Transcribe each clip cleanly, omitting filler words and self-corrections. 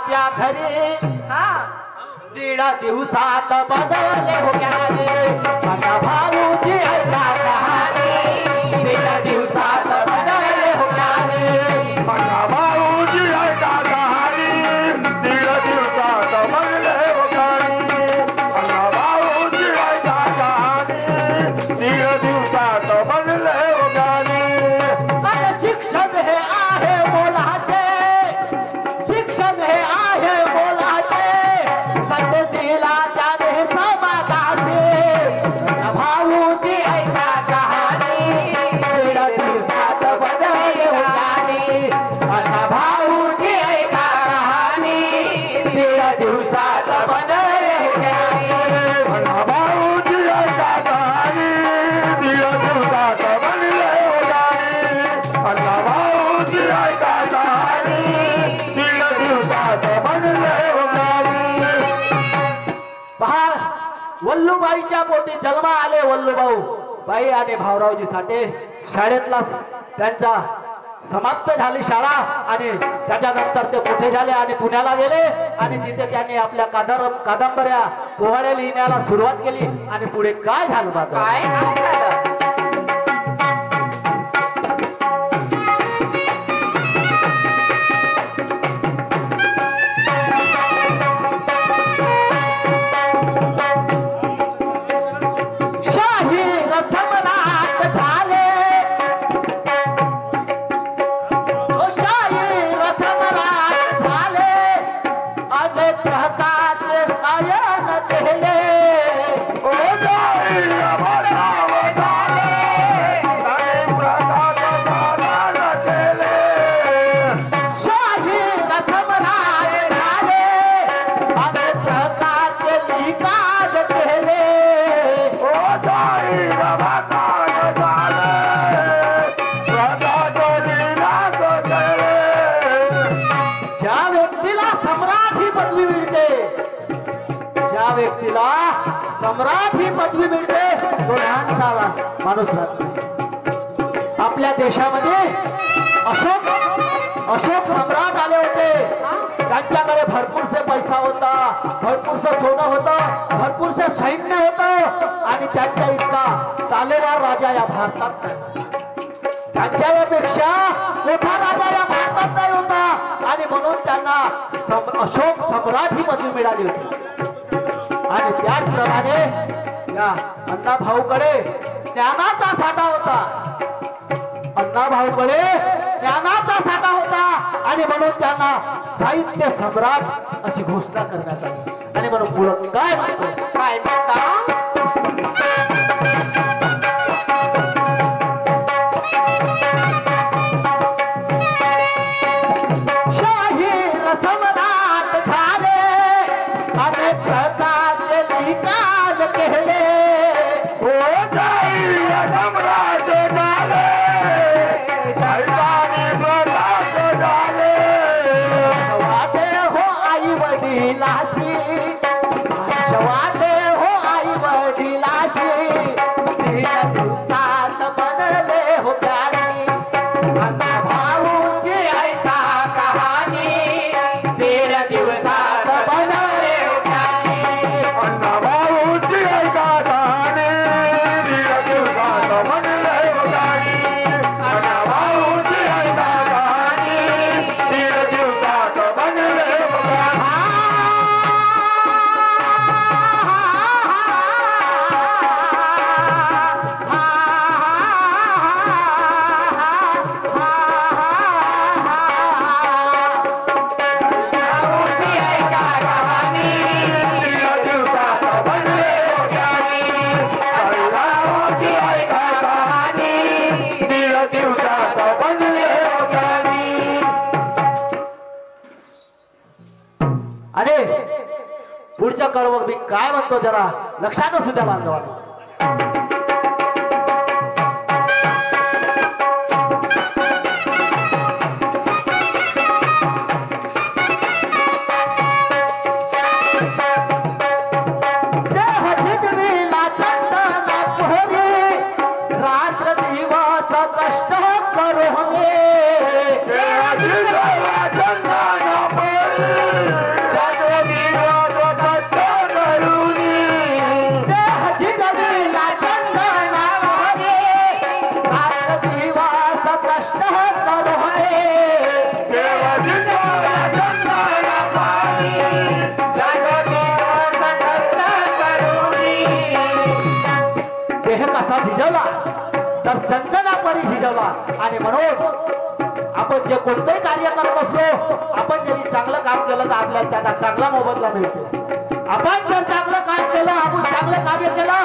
भावाच्या घरी दीड दिवसात बदलले हो ज्ञानी माझ्या भाऊची ऐका कहाणी दीड दिवसात बदलले हो ज्ञानी माझ्या भाऊची ऐका कहाणी दीड दिवसात बदलले हो ज्ञानी माझ्या भाऊची ऐका कहाणी दीड दिवसात बदलले हो ज्ञानी शिक्षण हे आहे मोलाचे शिक्षण हे आहे मोलाचे संततीला त्याने समाजाचे भाऊची ऐका कहाणी दीड दिवसात बदलले हो ज्ञानी माझ्या भाऊची ऐका कहाणी दीड दिवसात बदलले हो ज्ञानी माझ्या भाऊची ऐका कहाणी दीड दिवसात बदलले हो ज्ञानी माझ्या भाऊची ऐका कहाणी दीड दिवसात बदलले हो ज्ञानी पहा वल्लूबाईच्या पोटी जन्म आले वल्लूभाऊ बाई आणि भाऊरावजी साठे शाळेतला त्यांचा समाप्त झाली शाळा आणि त्याच्यानंतर ते मोठे झाले आणि पुण्याला गेले आणि तिथे त्यांनी आपल्या कादंबऱ्या पोवाड्या लिहिण्याला सुरुवात केली आणि पुढे काय झालं बाबा काय झालं शाही रसमराट झाले शाही रसमराट झाले अनेक प्रकारचे गायन केले ओ जाई अमराव झाले अनेक प्रकारचे गायन केले शाही रसमराट झाले अनेक प्रकारचे लिखाण केले ओ जाई रमकान झाले स्वतःचे विनाश केले ज्या व्यक्तीला सम्राट ही पदवी मिळते ज्या व्यक्तीला सम्राट ही पदवी मिळते तो लहानसा माणूस राहत नाही. आपल्या देशामध्ये अशोक सम्राट आले होते त्यांच्याकडे भरपूरसे पैसा होता भरपूरसे सोनं होतं भरपूरसे सैन्य होतं आणि त्यांच्या इतका तालेवार राजा या भारतात नाही त्यांच्यापेक्षा मोठा राजा या भारतात नाही होता आणि म्हणून त्यांना अशोक सम्राट ही पदवी मिळाली होती आणि त्याचप्रमाणे या अण्णाभाऊकडे ज्ञानाचा साठा होता अण्णाभाऊकडे ज्ञानाचा साठा होता आणि म्हणून त्यांना साहित्य सम्राट अशी घोषणा करण्यात आली आणि म्हणून पुढं काय म्हणतो काय म्हणता शाही रसमराट झाले अनेक प्रकारचे लिखाण केले ओ जाई सम्राट झाले सैतानी प्रताप झाले वाटे हो आई वडिलाशी वाटे हो आई वडिलाशी दीड दिवसात बनले हो ज्ञानी माझ्या भाऊची ऐका कहाणी दीड दिवसात बनले हो ज्ञानी अण्णा भाऊची ऐका कहाणी दीड दिवसात बनले हो ज्ञानी अण्णा भाऊची ऐका कहाणी दीड दिवसात बनले हो ज्ञानी अरे पुढच्या कळवक मी काय म्हणतो जरा लक्षात असू द्या बांधवांनो कष्ट करो हमें कसा झिजवला तर चंदना परी झिजवला. आणि म्हणून आपण जे कोणतेही कार्य करत असलो, आपण जरी चांगलं काम केलं तर आपल्याला त्याचा चांगला मोबदला मिळतो. आपण जर चांगलं काम केलं, आपण चांगलं कार्य केलं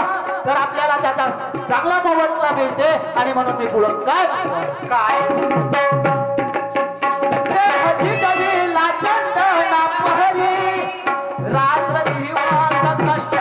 तर आपल्याला त्याचा चांगला मोबदला मिळते. आणि म्हणून मी पुढं काय चंदना परी रात्र दिवस कष्ट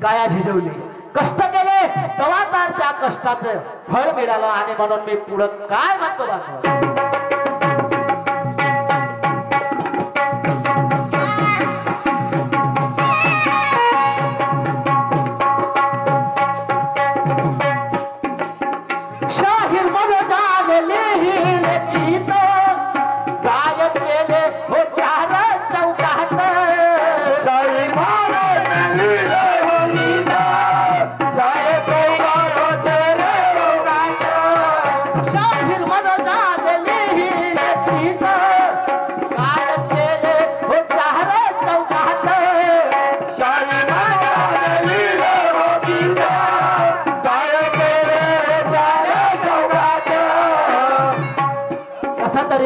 काया झिजवली, कष्ट केले तेव्हा तर त्या कष्टाचं फळ मिळालं. आणि म्हणून मी पुढं काय म्हणतो बाबा, शाहीर मनोजाने लिहिले गीत गायक केले हो चार चौकात.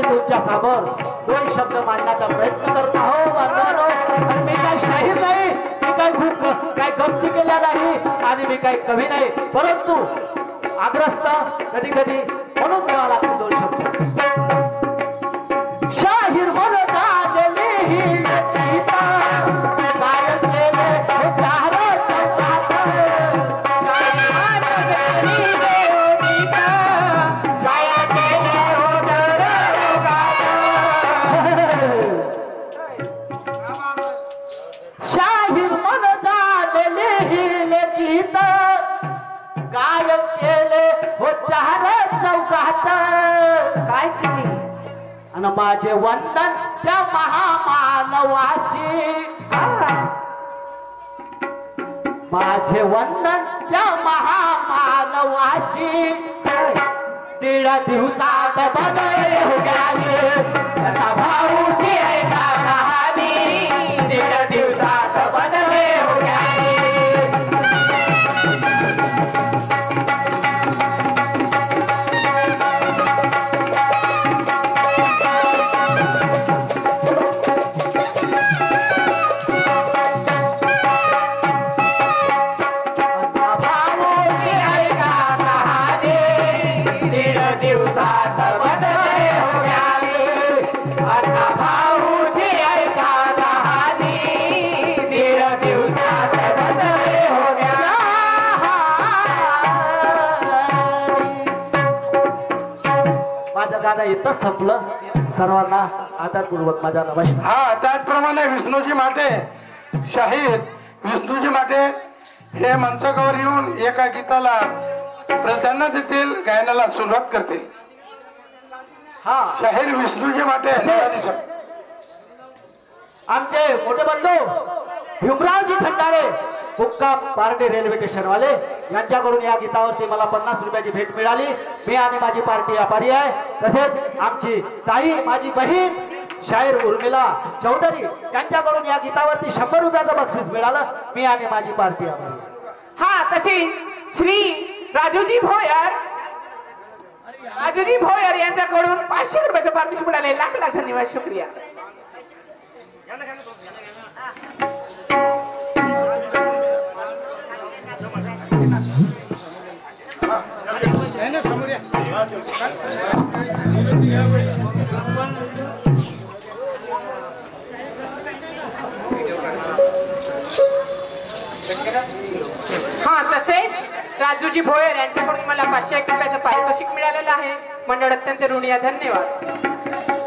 तुमच्या समोर दोन शब्द मांडण्याचा प्रयत्न करत आहो बांधवांनो. आणि मी काही शाहीर नाही, मी काही गमती केल्या नाही, आणि मी काही कवी नाही, परंतु आग्रस्त कधी कधी म्हणून द्यावा लागतो दोन शब्द. शाहीर म्हणून गायक केले हो चार चौकात. काय केली आणि माझे वंदन त्या महामानवाशी, माझे वंदन त्या महामानवाशी. दीड दिवसात बदले हो गेले भाऊची ऐका कहाणी. दीड दिवसात बदले हो गेले. गाणं इथं संपलं. सर्वांना आदरपूर्वक माझा नमस्कार. हा त्याचप्रमाणे विष्णूजी माटे शाहीर विष्णूजी माटे हे मंचावर येऊन एका गीताला प्राधान्य देतील, गायनाला सुरुवात करतील. हा शाहीर विष्णूजी माटे आमचे मोठे बंधू भीमरावजी खंडारे मुक्काम पार्टी रेल्वे स्टेशन वाले यांच्याकडून या गीतावरती मला 50 रुपयाची भेट मिळाली. मी आणि माझी पार्टी आभारी आहे. तसेच आमची ताई माझी बहीण शाहीर उर्मिला चौधरी यांच्याकडून या गीतावरती 100 रुपयाचं बक्षीस मिळालं. मी आणि माझी पार्टी आभारी आहे. हा तशी श्री राजूजी भोयर यांच्याकडून 500 रुपयाचं पारितोषिक मिळाले. लाख लाख धन्यवाद, शुक्रिया. हा तसेच राजूजी भोयर यांच्याकडून मला 501 रुपयाचं पारितोषिक मिळालेलं आहे. मंडळ अत्यंत ऋणी आहे. धन्यवाद.